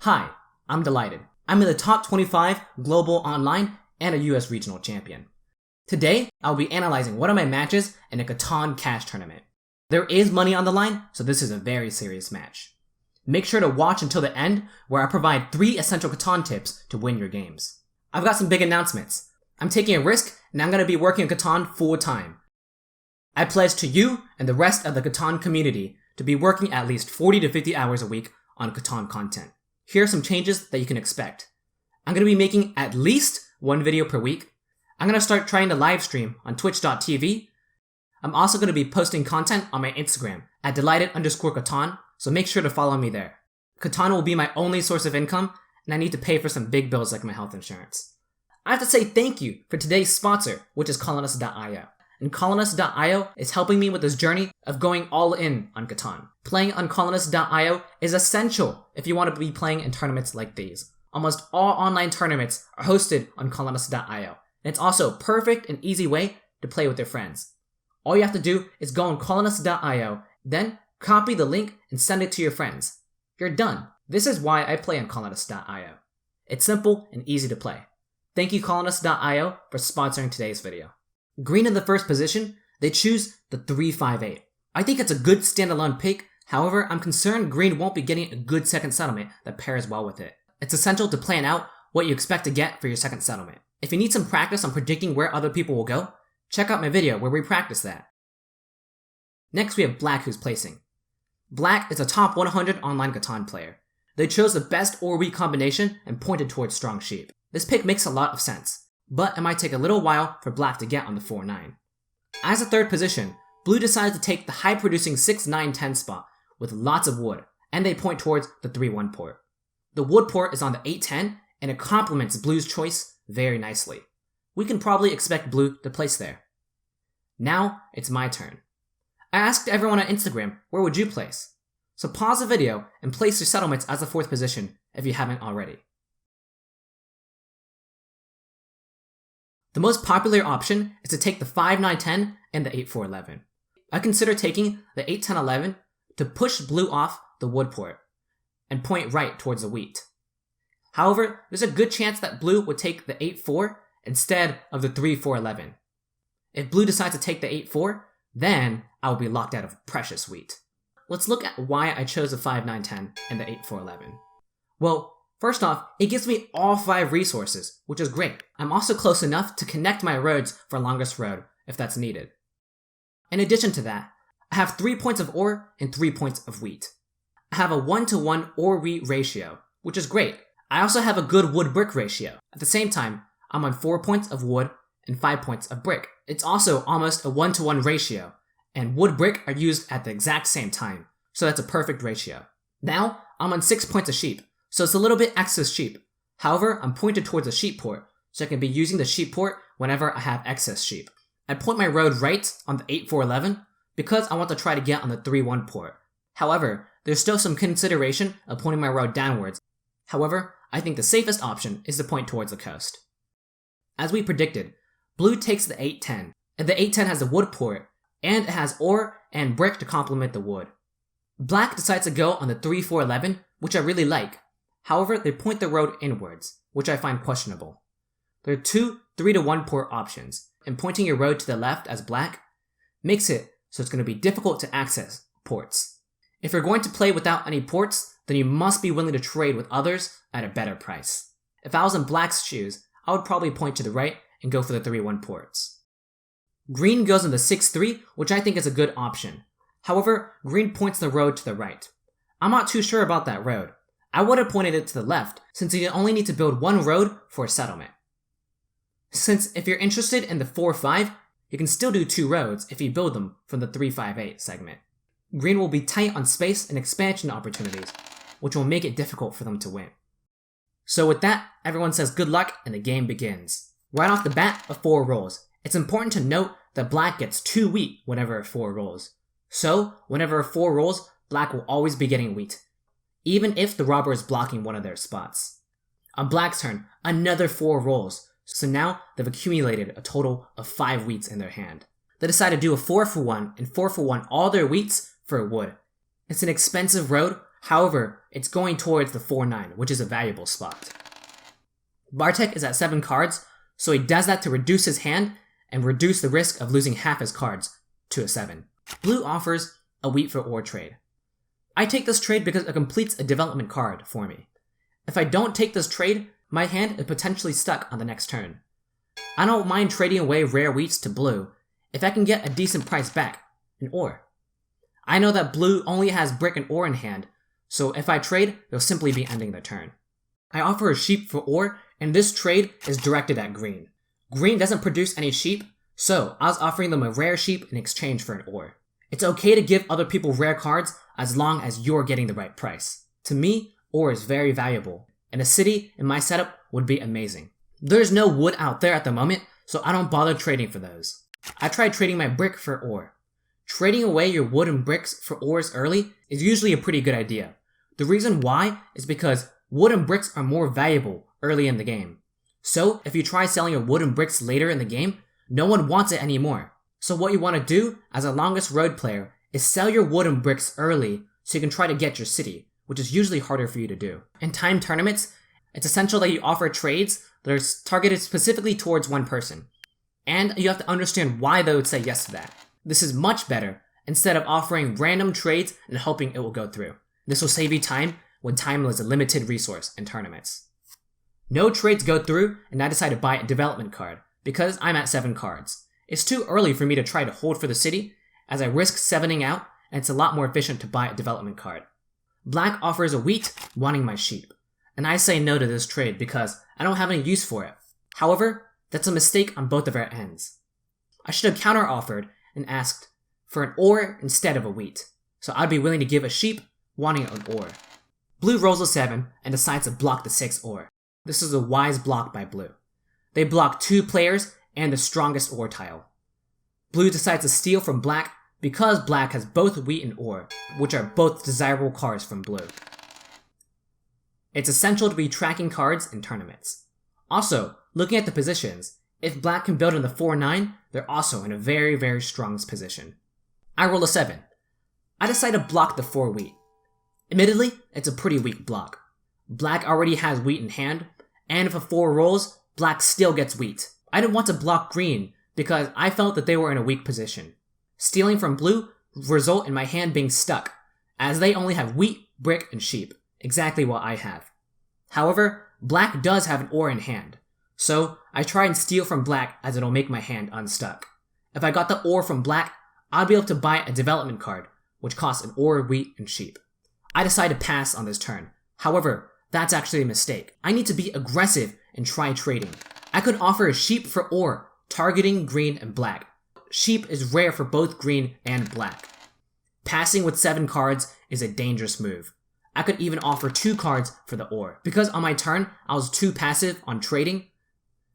Hi, I'm Dylighted. I'm in the top 25 global online and a US regional champion. Today, I'll be analyzing one of my matches in a Catan Cash tournament. There is money on the line, so this is a very serious match. Make sure to watch until the end, where I provide 3 essential Catan tips to win your games. I've got some big announcements. I'm taking a risk, and I'm going to be working on Catan full time. I pledge to you and the rest of the Catan community to be working at least 40 to 50 hours a week on Catan content. Here are some changes that you can expect. I'm going to be making at least 1 video per week. I'm going to start trying to live stream on twitch.tv. I'm also going to be posting content on my Instagram at Dylighted_Catan, so make sure to follow me there. Catan will be my only source of income, and I need to pay for some big bills like my health insurance. I have to say thank you for today's sponsor, which is Colonist.io. And Colonist.io is helping me with this journey of going all in on Catan. Playing on Colonist.io is essential if you want to be playing in tournaments like these. Almost all online tournaments are hosted on Colonist.io, and it's also a perfect and easy way to play with your friends. All you have to do is go on Colonist.io, then copy the link and send it to your friends. You're done. This is why I play on Colonist.io. It's simple and easy to play. Thank you Colonist.io for sponsoring today's video. Green in the first position, they choose the 3-5-8. I think it's a good standalone pick, however, I'm concerned Green won't be getting a good second settlement that pairs well with it. It's essential to plan out what you expect to get for your second settlement. If you need some practice on predicting where other people will go, check out my video where we practice that. Next we have Black who's placing. Black is a top 100 online Catan player. They chose the best or weak combination and pointed towards strong sheep. This pick makes a lot of sense, but it might take a little while for Black to get on the 4-9. As a third position, Blue decides to take the high-producing 6-9-10 spot with lots of wood, and they point towards the 3-1 port. The wood port is on the 8-10, and it complements Blue's choice very nicely. We can probably expect Blue to place there. Now, it's my turn. I asked everyone on Instagram, where would you place? So pause the video and place your settlements as the 4th position if you haven't already. The most popular option is to take the 5-9-10 and the 8-4-11. I consider taking the 8-10-11 to push Blue off the wood port and point right towards the wheat. However, there's a good chance that Blue would take the 8-4 instead of the 3-4-11. If Blue decides to take the 8-4, then I will be locked out of precious wheat. Let's look at why I chose the 5-9-10 and the 8-4-11. Well, first off, it gives me all 5 resources, which is great. I'm also close enough to connect my roads for longest road, if that's needed. In addition to that, I have 3 points of ore and 3 points of wheat. I have a 1-to-1 ore-wheat ratio, which is great. I also have a good wood-brick ratio. At the same time, I'm on 4 points of wood and 5 points of brick. It's also almost a 1-to-1 ratio, and wood-brick are used at the exact same time, so that's a perfect ratio. Now, I'm on 6 points of sheep, so it's a little bit excess sheep. However, I'm pointed towards a sheep port, so I can be using the sheep port whenever I have excess sheep. I point my road right on the 8-4-11 because I want to try to get on the 3-1 port. However, there's still some consideration of pointing my road downwards. However, I think the safest option is to point towards the coast. As we predicted, Blue takes the 8-10, and the 8-10 has a wood port, and it has ore and brick to complement the wood. Black decides to go on the 3-4-11, which I really like. However, they point the road inwards, which I find questionable. There are 2 3-to-1 port options, and pointing your road to the left as Black makes it so it's going to be difficult to access ports. If you're going to play without any ports, then you must be willing to trade with others at a better price. If I was in Black's shoes, I would probably point to the right and go for the 3-1 ports. Green goes on the 6-3, which I think is a good option. However, Green points the road to the right. I'm not too sure about that road. I would have pointed it to the left, since you only need to build 1 road for a settlement. Since if you're interested in the 4-5, you can still do 2 roads if you build them from the 3-5-8 segment. Green will be tight on space and expansion opportunities, which will make it difficult for them to win. So with that, everyone says good luck and the game begins. Right off the bat, a 4 rolls. It's important to note that Black gets 2 wheat whenever a 4 rolls. So, whenever a 4 rolls, Black will always be getting wheat, even if the robber is blocking one of their spots. On Black's turn, another 4 rolls, so now they've accumulated a total of 5 wheats in their hand. They decide to do a 4-for-1 and 4-for-1 all their wheats for wood. It's an expensive road, However, it's going towards the 4-9, which is a valuable spot. Bartek is at 7 cards, so he does that to reduce his hand and reduce the risk of losing half his cards to a 7. Blue offers a wheat for ore trade. I take this trade because it completes a development card for me. If I don't take this trade, my hand is potentially stuck on the next turn. I don't mind trading away rare wheats to blue if I can get a decent price back, an ore. I know that blue only has brick and ore in hand, so if I trade, they'll simply be ending their turn. I offer a sheep for ore, and this trade is directed at green. Green doesn't produce any sheep, so I was offering them a rare sheep in exchange for an ore. It's okay to give other people rare cards as long as you're getting the right price. To me, ore is very valuable, and a city in my setup would be amazing. There's no wood out there at the moment, so I don't bother trading for those. I tried trading my brick for ore. Trading away your wood and bricks for ores early is usually a pretty good idea. The reason why is because wood and bricks are more valuable early in the game. So if you try selling your wood and bricks later in the game, no one wants it anymore. So what you want to do as a longest road player is sell your wood and bricks early so you can try to get your city, which is usually harder for you to do. In time tournaments, it's essential that you offer trades that are targeted specifically towards one person. And you have to understand why they would say yes to that. This is much better instead of offering random trades and hoping it will go through. This will save you time when time is a limited resource in tournaments. No trades go through, and I decide to buy a development card because I'm at 7 cards. It's too early for me to try to hold for the city, as I risk 7ing out, and it's a lot more efficient to buy a development card. Black offers a wheat, wanting my sheep, and I say no to this trade because I don't have any use for it. However, that's a mistake on both of our ends. I should have counter-offered and asked for an ore instead of a wheat, so I'd be willing to give a sheep, wanting an ore. Blue rolls a 7 and decides to block the 6 ore. This is a wise block by blue. They block 2 players and the strongest ore tile. Blue decides to steal from black because black has both wheat and ore, which are both desirable cards from blue. It's essential to be tracking cards in tournaments. Also, looking at the positions, if black can build in the 4-9, they're also in a very, very strong position. I roll a 7. I decide to block the 4 wheat. Admittedly, it's a pretty weak block. Black already has wheat in hand, and if a 4 rolls, black still gets wheat. I didn't want to block green because I felt that they were in a weak position. Stealing from blue result in my hand being stuck, as they only have wheat, brick, and sheep, exactly what I have. However, black does have an ore in hand, so I try and steal from black as it'll make my hand unstuck. If I got the ore from black, I'd be able to buy a development card, which costs an ore, wheat, and sheep. I decide to pass on this turn. However, that's actually a mistake. I need to be aggressive and try trading. I could offer a sheep for ore, targeting green and black. Sheep is rare for both green and black. Passing with 7 cards is a dangerous move. I could even offer 2 cards for the ore. Because on my turn, I was too passive on trading,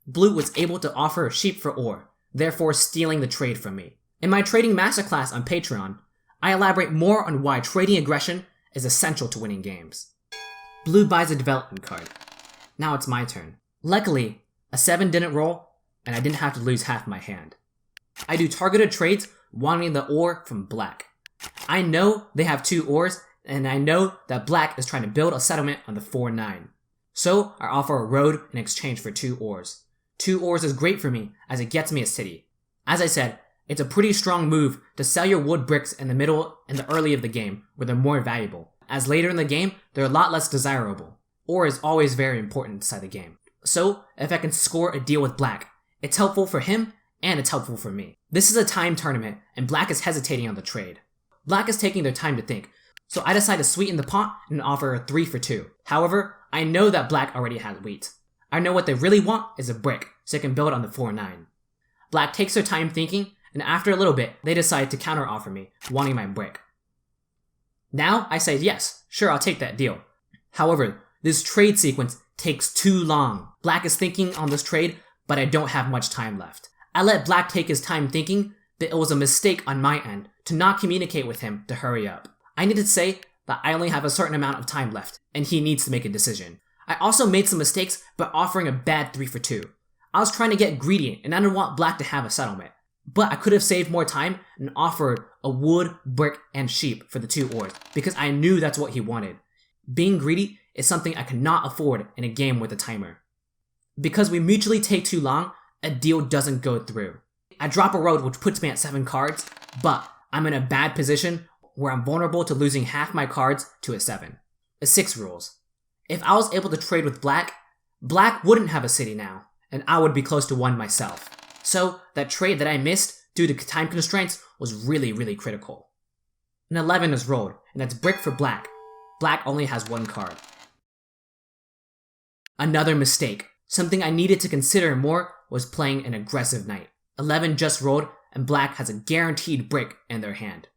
blue was able to offer a sheep for ore, therefore stealing the trade from me. In my trading masterclass on Patreon, I elaborate more on why trading aggression is essential to winning games. Blue buys a development card. Now it's my turn. Luckily, a 7 didn't roll, and I didn't have to lose half my hand. I do targeted trades wanting the ore from black. I know they have 2 ores, and I know that black is trying to build a settlement on the 4-9. So I offer a road in exchange for 2 ores. 2 ores is great for me as it gets me a city. As I said, it's a pretty strong move to sell your wood bricks in the middle and the early of the game where they're more valuable, as later in the game they're a lot less desirable. Ore is always very important inside the game. So if I can score a deal with black, it's helpful for him and it's helpful for me. This is a time tournament and black is hesitating on the trade. Black is taking their time to think, so I decide to sweeten the pot and offer a 3 for 2. However, I know that black already has wheat. I know what they really want is a brick, so they can build on the 4-9. Black takes their time thinking, and after a little bit, they decide to counter-offer me, wanting my brick. Now, I say yes, sure, I'll take that deal. However, this trade sequence takes too long. Black is thinking on this trade, but I don't have much time left. I let black take his time thinking, but it was a mistake on my end to not communicate with him to hurry up. I need to say that I only have a certain amount of time left, and he needs to make a decision. I also made some mistakes by offering a bad 3 for 2. I was trying to get greedy, and I didn't want black to have a settlement. But I could have saved more time and offered a wood, brick, and sheep for the 2 ores, because I knew that's what he wanted. Being greedy is something I cannot afford in a game with a timer. Because we mutually take too long, a deal doesn't go through. I drop a road which puts me at 7 cards, but I'm in a bad position where I'm vulnerable to losing half my cards to a 7. A 6 rules. If I was able to trade with black, black wouldn't have a city now, and I would be close to 1 myself. So that trade that I missed due to time constraints was really critical. An 11 is rolled, and that's brick for black. Black only has 1 card. Another mistake. Something I needed to consider more was playing an aggressive knight. 11 just rolled, and black has a guaranteed brick in their hand.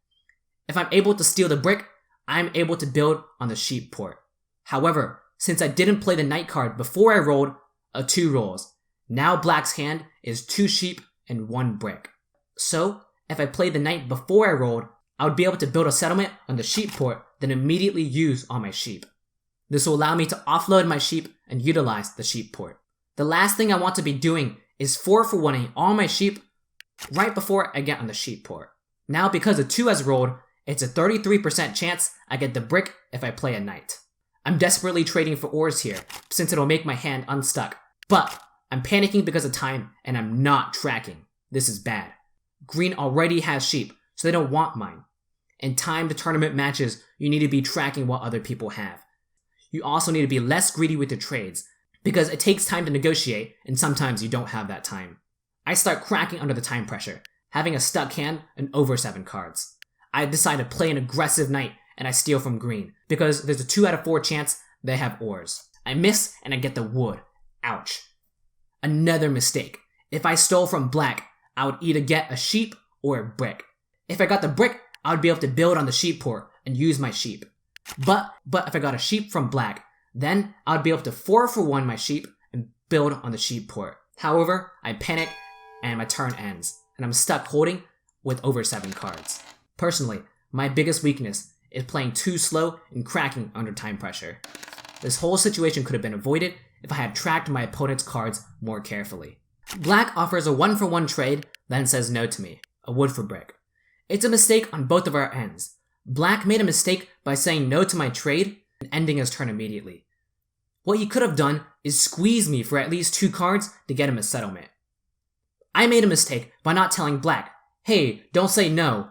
If I'm able to steal the brick, I'm able to build on the sheep port. However, since I didn't play the knight card before I rolled, a 2 rolls. Now black's hand is 2 sheep and 1 brick. So, if I played the knight before I rolled, I would be able to build a settlement on the sheep port, then immediately use on my sheep. This will allow me to offload my sheep and utilize the sheep port. The last thing I want to be doing is 4 for 1ing all my sheep right before I get on the sheep port. Now because a 2 has rolled, it's a 33% chance I get the brick if I play a knight. I'm desperately trading for ores here, since it'll make my hand unstuck. But I'm panicking because of time, and I'm not tracking. This is bad. Green already has sheep, so they don't want mine. In timed tournament matches, you need to be tracking what other people have. You also need to be less greedy with your trades, because it takes time to negotiate, and sometimes you don't have that time. I start cracking under the time pressure, having a stuck hand and over 7 cards. I decide to play an aggressive knight, and I steal from green, because there's a 2 out of 4 chance they have ores. I miss, and I get the wood. Ouch. Another mistake. If I stole from black, I would either get a sheep or a brick. If I got the brick, I would be able to build on the sheep port and use my sheep. But if I got a sheep from black, then I would be able to 4 for 1 my sheep and build on the sheep port. However, I panic and my turn ends, and I'm stuck holding with over 7 cards. Personally, my biggest weakness is playing too slow and cracking under time pressure. This whole situation could have been avoided if I had tracked my opponent's cards more carefully. Black offers a 1 for 1 trade, then says no to me, a wood for brick. It's a mistake on both of our ends. Black made a mistake by saying no to my trade and ending his turn immediately. What he could have done is squeeze me for at least 2 cards to get him a settlement. I made a mistake by not telling black, hey, don't say no.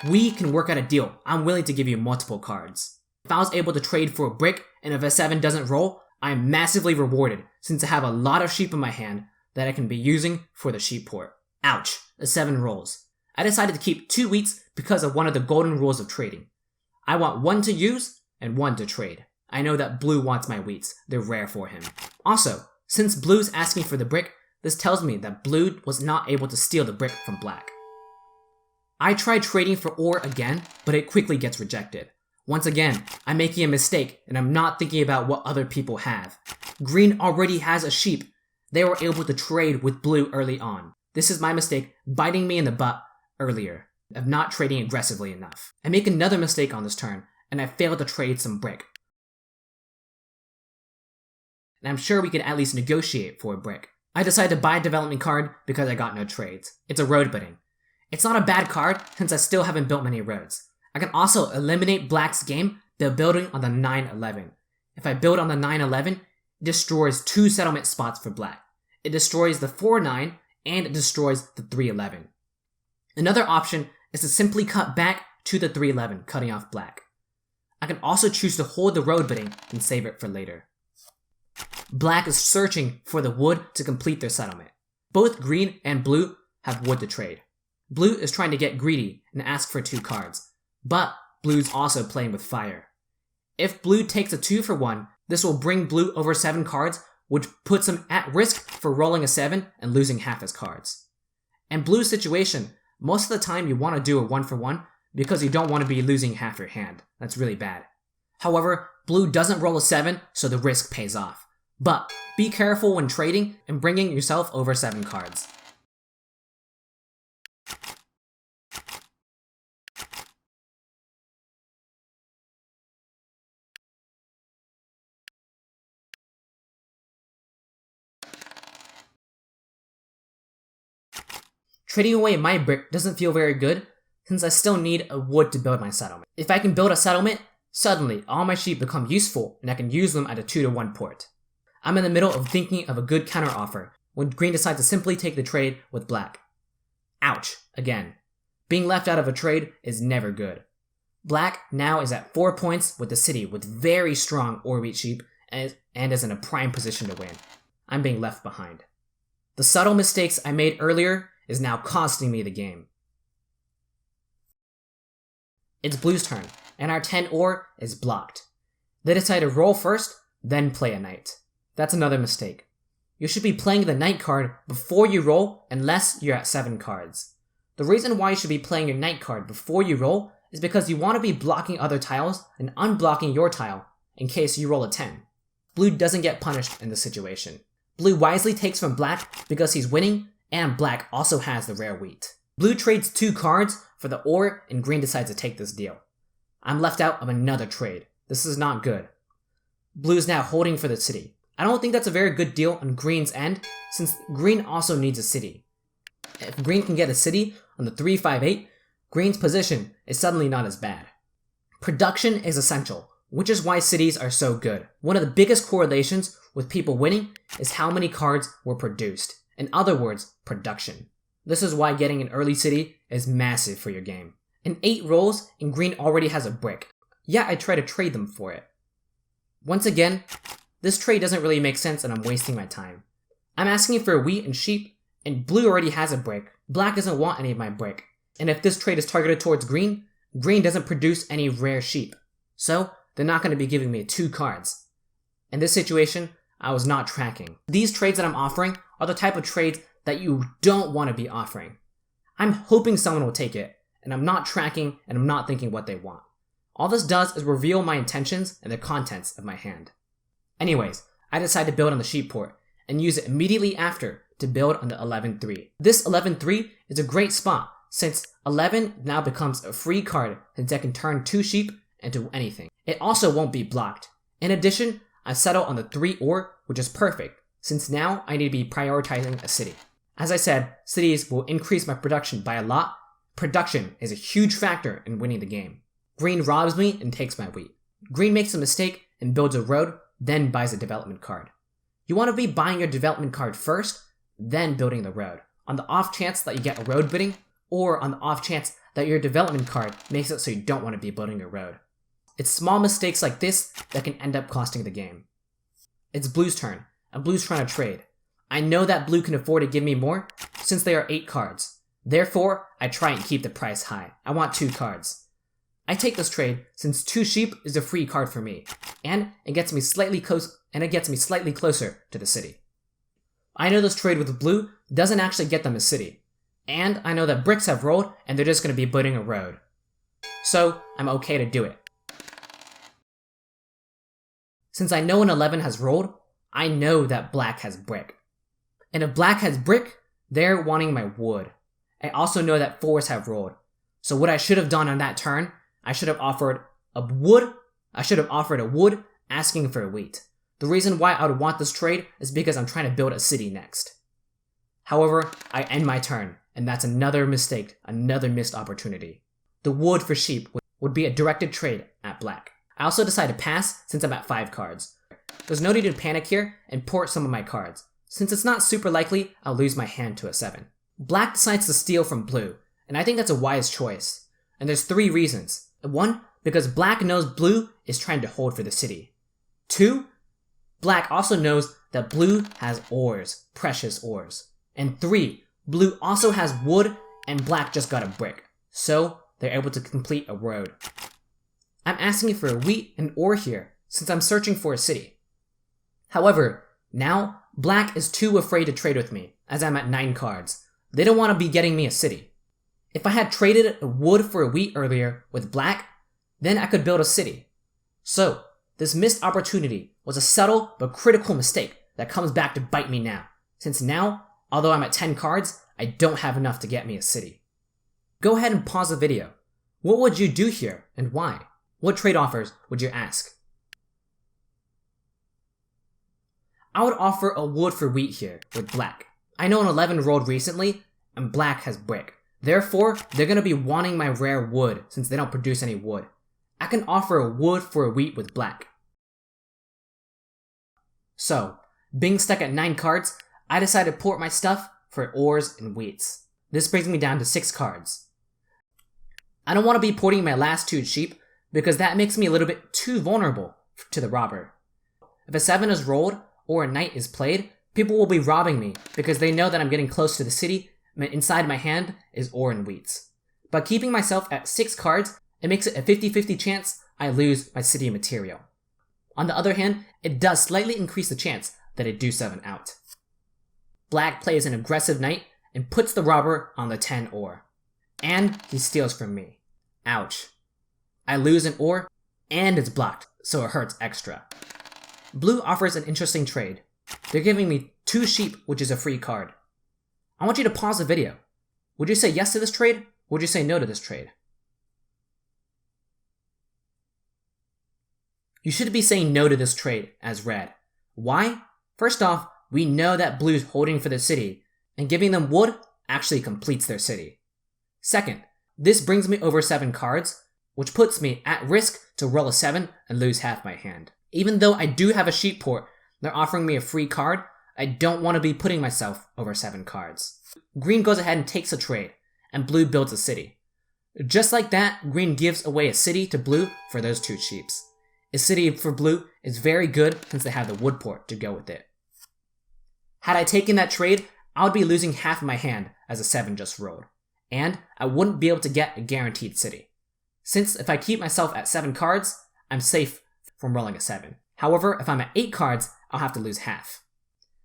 We can work out a deal. I'm willing to give you multiple cards. If I was able to trade for a brick and if a 7 doesn't roll, I am massively rewarded since I have a lot of sheep in my hand that I can be using for the sheep port. Ouch, a 7 rolls. I decided to keep 2 wheats because of one of the golden rules of trading. I want 1 to use and 1 to trade. I know that blue wants my wheats. They're rare for him. Also, since blue's asking for the brick, this tells me that blue was not able to steal the brick from black. I tried trading for ore again, but it quickly gets rejected. Once again, I'm making a mistake and I'm not thinking about what other people have. Green already has a sheep. They were able to trade with blue early on. This is my mistake biting me in the butt earlier of not trading aggressively enough. I make another mistake on this turn and I fail to trade some brick. And I'm sure we could at least negotiate for a brick. I decide to buy a development card because I got no trades. It's a road bidding. It's not a bad card since I still haven't built many roads. I can also eliminate black's game by building on the 9-11. If I build on the 9-11, it destroys 2 settlement spots for black. It destroys the 4-9 and it destroys the 3-11. Another option is to simply cut back to the 3-11, cutting off black. I can also choose to hold the road bidding and save it for later. Black is searching for the wood to complete their settlement. Both green and blue have wood to trade. Blue is trying to get greedy and ask for 2 cards, but blue's also playing with fire. If blue takes a 2 for 1, this will bring blue over 7 cards, which puts him at risk for rolling a 7 and losing half his cards. In blue's situation, most of the time you want to do a 1 for 1 because you don't want to be losing half your hand. That's really bad. However, blue doesn't roll a 7, so the risk pays off. But be careful when trading and bringing yourself over 7 cards. Trading away my brick doesn't feel very good since I still need a wood to build my settlement. If I can build a settlement, Suddenly, all my sheep become useful and I can use them at a 2-to-1 port. I'm in the middle of thinking of a good counteroffer when green decides to simply take the trade with black. Ouch, again. Being left out of a trade is never good. Black now is at 4 points with the city with very strong ore wheat sheep and is in a prime position to win. I'm being left behind. The subtle mistakes I made earlier is now costing me the game. It's blue's turn, and our 10 ore is blocked. They decide to roll first, then play a knight. That's another mistake. You should be playing the knight card before you roll unless you're at 7 cards. The reason why you should be playing your knight card before you roll is because you want to be blocking other tiles and unblocking your tile in case you roll a 10. Blue doesn't get punished in this situation. Blue wisely takes from black because he's winning, and black also has the rare wheat. Blue trades 2 cards for the ore, and green decides to take this deal. I'm left out of another trade. This is not good. Blue is now holding for the city. I don't think that's a very good deal on green's end, since green also needs a city. If green can get a city on the 3-5-8, green's position is suddenly not as bad. Production is essential, which is why cities are so good. One of the biggest correlations with people winning is how many cards were produced. In other words, production. This is why getting an early city is massive for your game. In 8 rolls, and green already has a brick. Yeah, I try to trade them for it. Once again, this trade doesn't really make sense and I'm wasting my time. I'm asking for wheat and sheep, and blue already has a brick. Black doesn't want any of my brick. And if this trade is targeted towards green, green doesn't produce any rare sheep. So, they're not going to be giving me 2 cards. In this situation, I was not tracking. These trades that I'm offering are the type of trades that you don't want to be offering. I'm hoping someone will take it, and I'm not tracking and I'm not thinking what they want. All this does is reveal my intentions and the contents of my hand. Anyways, I decide to build on the sheep port and use it immediately after to build on the 11-3. This 11-3 is a great spot since 11 now becomes a free card since I can turn 2 sheep into anything. It also won't be blocked. In addition, I settle on the 3 ore, which is perfect since now I need to be prioritizing a city. As I said, cities will increase my production by a lot. Production is a huge factor in winning the game. Green robs me and takes my wheat. Green makes a mistake and builds a road, then buys a development card. You want to be buying your development card first, then building the road, on the off chance that you get a road bidding, or on the off chance that your development card makes it so you don't want to be building a road. It's small mistakes like this that can end up costing the game. It's blue's turn, and blue's trying to trade. I know that blue can afford to give me more, since there are 8 cards. Therefore, I try and keep the price high. I want 2 cards. I take this trade since 2 sheep is a free card for me, and it gets me slightly closer to the city. I know this trade with blue doesn't actually get them a city, and I know that bricks have rolled and they're just going to be building a road. So, I'm okay to do it. Since I know an 11 has rolled, I know that black has brick. And if black has brick, they're wanting my wood. I also know that 4s have rolled. So what I should have done on that turn, I should have offered a wood asking for a wheat. The reason why I would want this trade is because I'm trying to build a city next. However, I end my turn, and that's another mistake, another missed opportunity. The wood for sheep would be a directed trade at black. I also decide to pass since I'm at 5 cards. There's no need to panic here and port some of my cards. Since it's not super likely, I'll lose my hand to a 7. Black decides to steal from blue, and I think that's a wise choice. And there's 3 reasons. 1, because black knows blue is trying to hold for the city. 2, black also knows that blue has ores, precious ores. And 3, blue also has wood and black just got a brick. So, they're able to complete a road. I'm asking for a wheat and ore here, since I'm searching for a city. However, now, black is too afraid to trade with me, as I'm at 9 cards. They don't want to be getting me a city. If I had traded a wood for a wheat earlier with black, then I could build a city. So, this missed opportunity was a subtle but critical mistake that comes back to bite me now, since now, although I'm at 10 cards, I don't have enough to get me a city. Go ahead and pause the video. What would you do here, and why? What trade offers would you ask? I would offer a wood for wheat here with black. I know an 11 rolled recently, and black has brick. Therefore, they're going to be wanting my rare wood since they don't produce any wood. I can offer a wood for a wheat with black. So, being stuck at 9 cards, I decided to port my stuff for ores and wheats. This brings me down to 6 cards. I don't want to be porting my last 2 sheep because that makes me a little bit too vulnerable to the robber. If a 7 is rolled or a knight is played, people will be robbing me because they know that I'm getting close to the city and inside my hand is ore and wheats. By keeping myself at 6 cards, it makes it a 50-50 chance I lose my city material. On the other hand, it does slightly increase the chance that I do 7 out. Black plays an aggressive knight and puts the robber on the 10 ore. And he steals from me. Ouch. I lose an ore and it's blocked, so it hurts extra. Blue offers an interesting trade. They're giving me 2 sheep, which is a free card. I want you to pause the video. Would you say yes to this trade, or would you say no to this trade? You should be saying no to this trade as red. Why? First off, we know that blue's holding for the city, and giving them wood actually completes their city. Second, this brings me over 7 cards, which puts me at risk to roll a 7 and lose half my hand. Even though I do have a sheep port, they're offering me a free card, I don't want to be putting myself over 7 cards. Green goes ahead and takes a trade, and blue builds a city. Just like that, green gives away a city to blue for those 2 sheeps. A city for blue is very good since they have the wood port to go with it. Had I taken that trade, I would be losing half of my hand as a 7 just rolled, and I wouldn't be able to get a guaranteed city. Since if I keep myself at 7 cards, I'm safe from rolling a 7. However, if I'm at 8 cards, I'll have to lose half.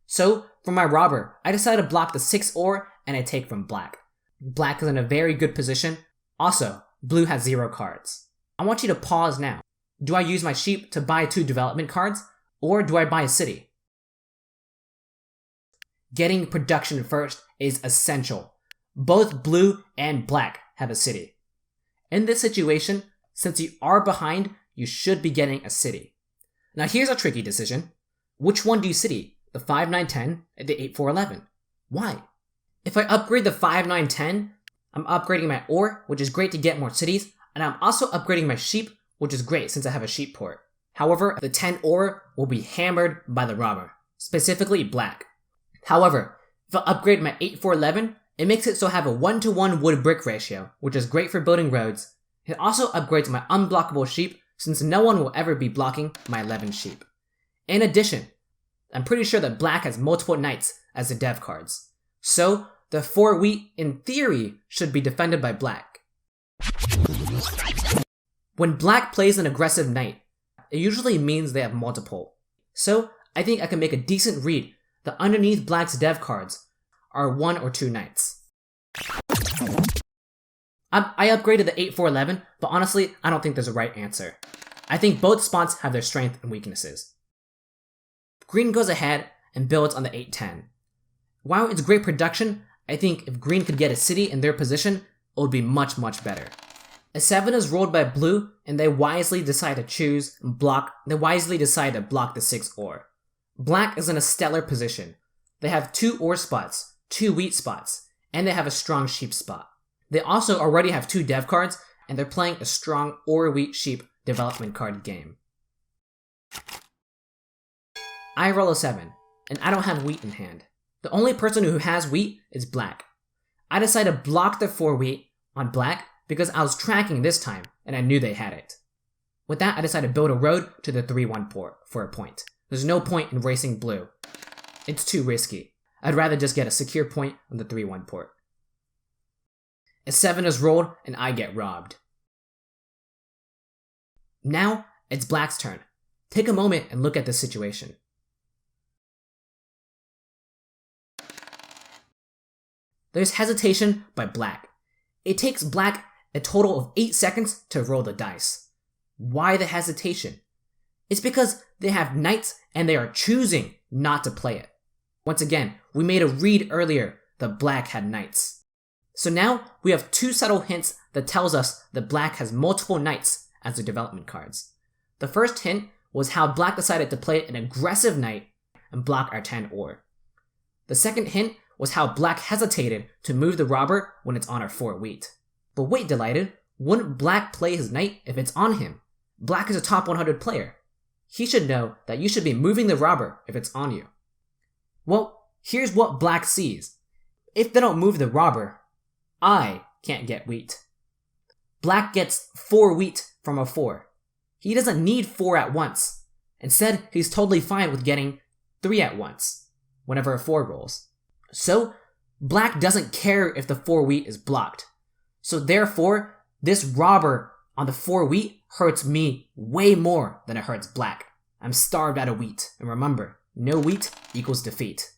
So, for my robber, I decided to block the 6 ore and I take from black. Black is in a very good position. Also, blue has 0 cards. I want you to pause now. Do I use my sheep to buy 2 development cards, or do I buy a city? Getting production first is essential. Both blue and black have a city. In this situation, since you are behind, you should be getting a city. Now here's a tricky decision. Which one do you city? The 5-9-10 and the 8-4-11. Why? If I upgrade the 5-9-10, I'm upgrading my ore, which is great to get more cities, and I'm also upgrading my sheep, which is great since I have a sheep port. However, the 10 ore will be hammered by the robber, specifically black. However, if I upgrade my 8-4-11, it makes it so I have a 1-to-1 wood brick ratio, which is great for building roads. It also upgrades my unblockable sheep since no one will ever be blocking my 11 sheep. In addition, I'm pretty sure that black has multiple knights as the dev cards. So, the 4 wheat, in theory, should be defended by black. When black plays an aggressive knight, it usually means they have multiple. So, I think I can make a decent read that underneath black's dev cards are 1 or 2 knights. I upgraded the 8-4-11, but honestly, I don't think there's a right answer. I think both spots have their strengths and weaknesses. Green goes ahead and builds on the 8-10. While it's great production, I think if green could get a city in their position, it would be much, much better. A 7 is rolled by blue, and they wisely decide to block the 6 ore. Black is in a stellar position. They have 2 ore spots, 2 wheat spots, and they have a strong sheep spot. They also already have 2 dev cards, and they're playing a strong ore wheat sheep development card game. I roll a 7, and I don't have wheat in hand. The only person who has wheat is black. I decide to block the 4 wheat on black because I was tracking this time, and I knew they had it. With that, I decided to build a road to the 3-1 port for a point. There's no point in racing blue. It's too risky. I'd rather just get a secure point on the 3-1 port. A 7 is rolled, and I get robbed. Now, it's black's turn. Take a moment and look at this situation. There's hesitation by black. It takes black a total of 8 seconds to roll the dice. Why the hesitation? It's because they have knights and they are choosing not to play it. Once again, we made a read earlier that black had knights. So now we have 2 subtle hints that tells us that black has multiple knights as their development cards. The first hint was how black decided to play an aggressive knight and block our 10 ore. The second hint was how black hesitated to move the robber when it's on our 4 wheat. But wait, Dylighted, wouldn't black play his knight if it's on him? Black is a top 100 player. He should know that you should be moving the robber if it's on you. Well, here's what Black sees. If they don't move the robber, I can't get wheat. Black gets 4 wheat from a 4. He doesn't need 4 at once. Instead, he's totally fine with getting 3 at once, whenever a 4 rolls. So, Black doesn't care if the 4 wheat is blocked. So therefore, this robber on the 4 wheat hurts me way more than it hurts Black. I'm starved out of wheat, and remember, no wheat equals defeat.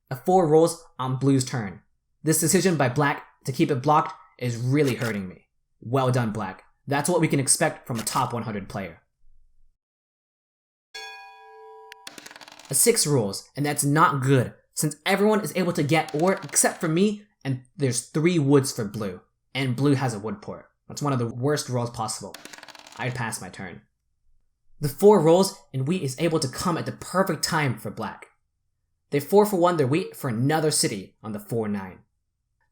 A 4 rolls on Blue's turn. This decision by Black to keep it blocked is really hurting me. Well done, Black. That's what we can expect from a top 100 player. A 6 rolls, and that's not good, since everyone is able to get ore except for me, and there's 3 woods for Blue, and Blue has a wood port. That's one of the worst rolls possible. I'd pass my turn. The 4 rolls, and wheat is able to come at the perfect time for Black. They 4 for 1 their wheat for another city on the 4-9.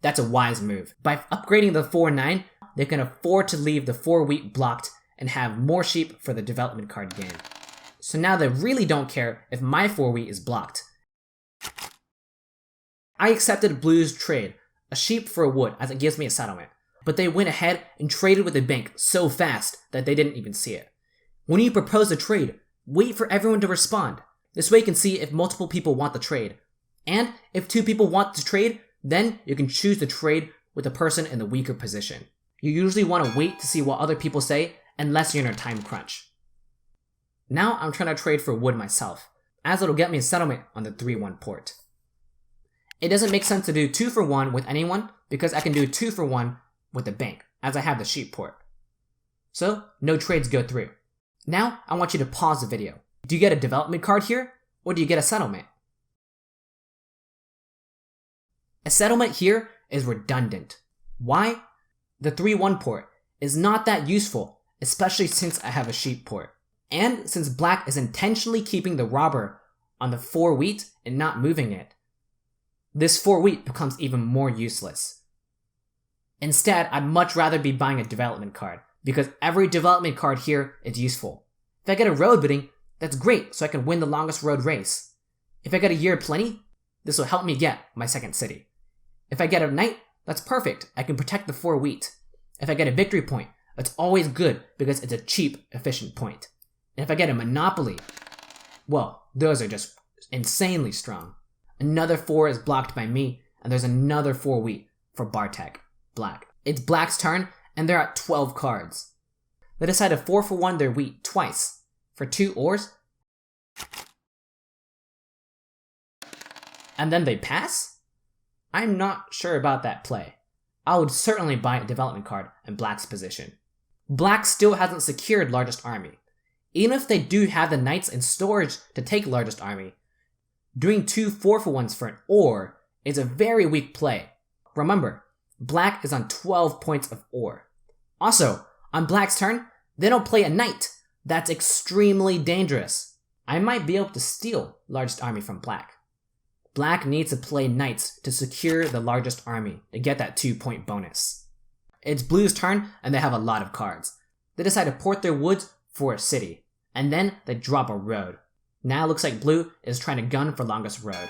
That's a wise move. By upgrading the 4-9, they can afford to leave the 4 wheat blocked and have more sheep for the development card game. So now they really don't care if my 4 wheat is blocked. I accepted Blue's trade, a sheep for a wood, as it gives me a settlement. But they went ahead and traded with the bank so fast that they didn't even see it. When you propose a trade, wait for everyone to respond. This way you can see if multiple people want the trade. And if 2 people want to trade, then you can choose to trade with the person in the weaker position. You usually want to wait to see what other people say unless you're in a time crunch. Now I'm trying to trade for wood myself, as it'll get me a settlement on the 3-1 port. It doesn't make sense to do 2 for 1 with anyone because I can do 2 for 1 with the bank, as I have the sheep port. So, no trades go through. Now, I want you to pause the video. Do you get a development card here, or do you get a settlement? A settlement here is redundant. Why? The 3-1 port is not that useful, especially since I have a sheep port. And since Black is intentionally keeping the robber on the 4 wheat and not moving it, this 4 wheat becomes even more useless. Instead, I'd much rather be buying a development card, because every development card here is useful. If I get a road bidding, that's great, so I can win the longest road race. If I get a year of plenty, this will help me get my second city. If I get a knight, that's perfect, I can protect the 4 wheat. If I get a victory point, that's always good because it's a cheap, efficient point. And if I get a monopoly, well, those are just insanely strong. Another 4 is blocked by me, and there's another 4 wheat for Bartek, Black. It's Black's turn, and they're at 12 cards. They decide to 4 for 1 their wheat twice, for 2 ores, and then they pass? I'm not sure about that play. I would certainly buy a development card in Black's position. Black still hasn't secured largest army. Even if they do have the knights in storage to take largest army, doing 2 4 for 1s for an ore is a very weak play. Remember, Black is on 12 points of ore. Also, on Black's turn, they don't play a knight. That's extremely dangerous. I might be able to steal largest army from Black. Black needs to play knights to secure the largest army to get that 2-point bonus. It's Blue's turn, and they have a lot of cards. They decide to port their woods for a city, and then they drop a road. Now it looks like Blue is trying to gun for longest road.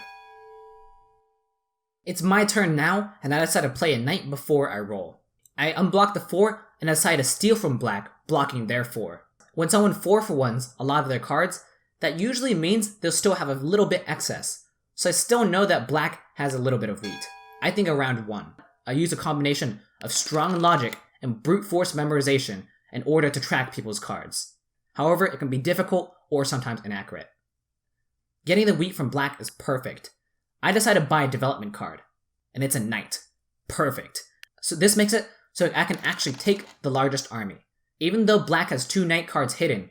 It's my turn now, and I decide to play a knight before I roll. I unblock the 4, and I decide to steal from Black, blocking their 4. When someone 4 for 1s a lot of their cards, that usually means they'll still have a little bit excess. So I still know that Black has a little bit of wheat. I think around 1. I use a combination of strong logic and brute force memorization in order to track people's cards. However, it can be difficult or sometimes inaccurate. Getting the wheat from Black is perfect. I decide to buy a development card, and it's a knight. Perfect. So this makes it so I can actually take the largest army. Even though Black has 2 knight cards hidden,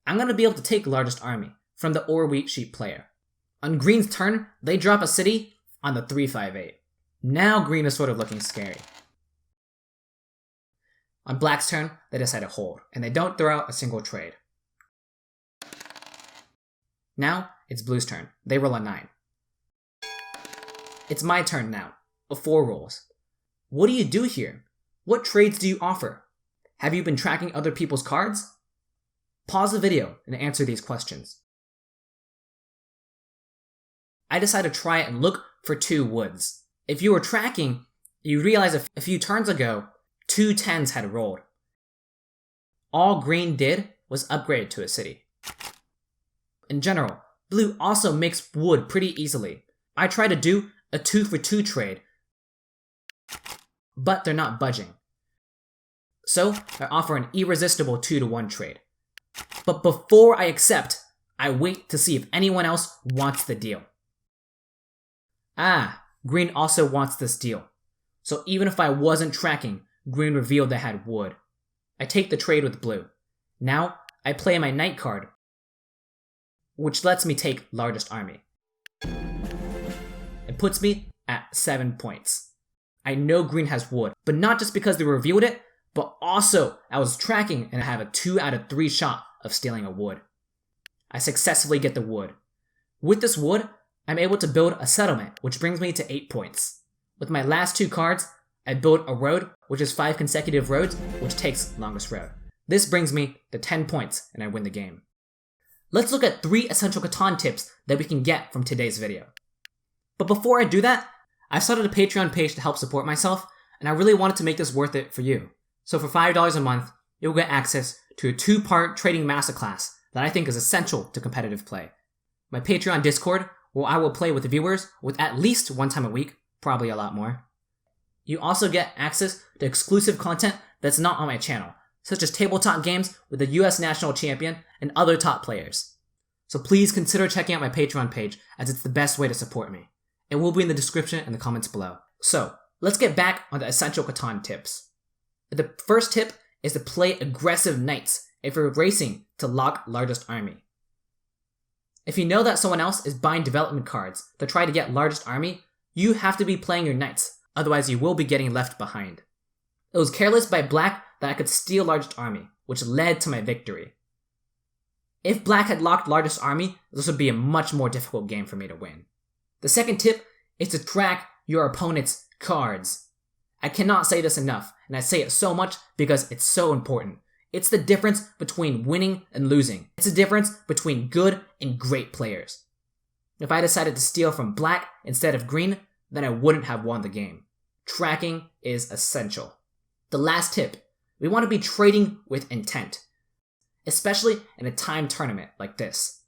I'm going to be able to take largest army from the ore wheat sheep player. On Green's turn, they drop a city on the 3-5-8. Now Green is sort of looking scary. On Black's turn, they decide to hold, and they don't throw out a single trade. Now, it's Blue's turn. They roll a 9. It's my turn now. A 4 rolls. What do you do here? What trades do you offer? Have you been tracking other people's cards? Pause the video and answer these questions. I decided to try it and look for 2 woods. If you were tracking, you realize a few turns ago, 2 10s had rolled. All green did was upgrade to a city. In general, blue also makes wood pretty easily. I try to do a 2 for 2 trade, but they're not budging. So I offer an irresistible 2 to 1 trade. But before I accept, I wait to see if anyone else wants the deal. Green also wants this deal. So even if I wasn't tracking, green revealed they had wood. I take the trade with blue. Now I play my knight card, which lets me take largest army. It puts me at 7 points. I know green has wood, but not just because they revealed it, but also I was tracking and I have a 2 out of 3 shot of stealing a wood. I successfully get the wood. With this wood, I'm able to build a settlement, which brings me to 8 points. With my last 2 cards, I build a road, which is 5 consecutive roads, which takes longest road. This brings me to 10 points, and I win the game. Let's look at 3 essential Catan tips that we can get from today's video. But before I do that, I started a Patreon page to help support myself, and I really wanted to make this worth it for you. So for $5 a month, you'll get access to a 2-part trading masterclass that I think is essential to competitive play. My Patreon Discord, where I will play with viewers with at least 1 time a week, probably a lot more. You also get access to exclusive content that's not on my channel, such as tabletop games with the US national champion and other top players. So please consider checking out my Patreon page, as it's the best way to support me. It will be in the description and the comments below. So, let's get back on the essential Catan tips. The first tip is to play aggressive knights if you're racing to lock largest army. If you know that someone else is buying development cards to try to get largest army, you have to be playing your knights, otherwise you will be getting left behind. It was careless by black that I could steal largest army, which led to my victory. If black had locked largest army, this would be a much more difficult game for me to win. The second tip is to track your opponent's cards. I cannot say this enough, and I say it so much because it's so important. It's the difference between winning and losing. It's the difference between good and great players. If I decided to steal from black instead of green, then I wouldn't have won the game. Tracking is essential. The last tip, we want to be trading with intent, especially in a timed tournament like this.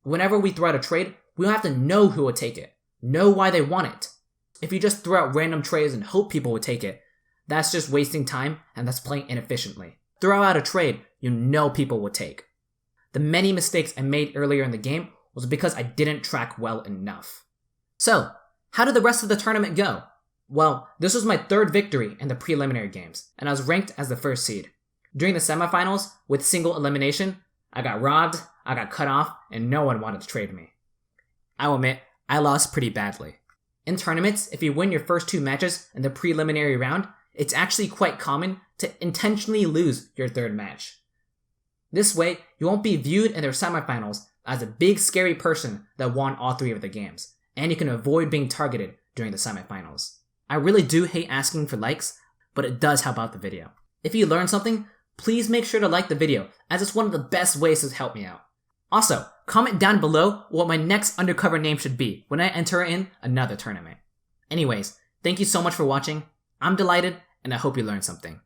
Whenever we throw out a trade, we have to know who will take it, know why they want it. If you just throw out random trades and hope people will take it, that's just wasting time and that's playing inefficiently. Throw out a trade you know people will take. The many mistakes I made earlier in the game was because I didn't track well enough. So, how did the rest of the tournament go? Well, this was my 3rd victory in the preliminary games, and I was ranked as the 1st seed. During the semifinals, with single elimination, I got robbed, I got cut off, and no one wanted to trade me. I'll admit, I lost pretty badly. In tournaments, if you win your first 2 matches in the preliminary round, it's actually quite common to intentionally lose your 3rd match. This way, you won't be viewed in their semifinals as a big scary person that won all 3 of the games, and you can avoid being targeted during the semifinals. I really do hate asking for likes, but it does help out the video. If you learned something, please make sure to like the video, as it's one of the best ways to help me out. Also, comment down below what my next undercover name should be when I enter in another tournament. Anyways, thank you so much for watching. I'm Dylighted, and I hope you learned something.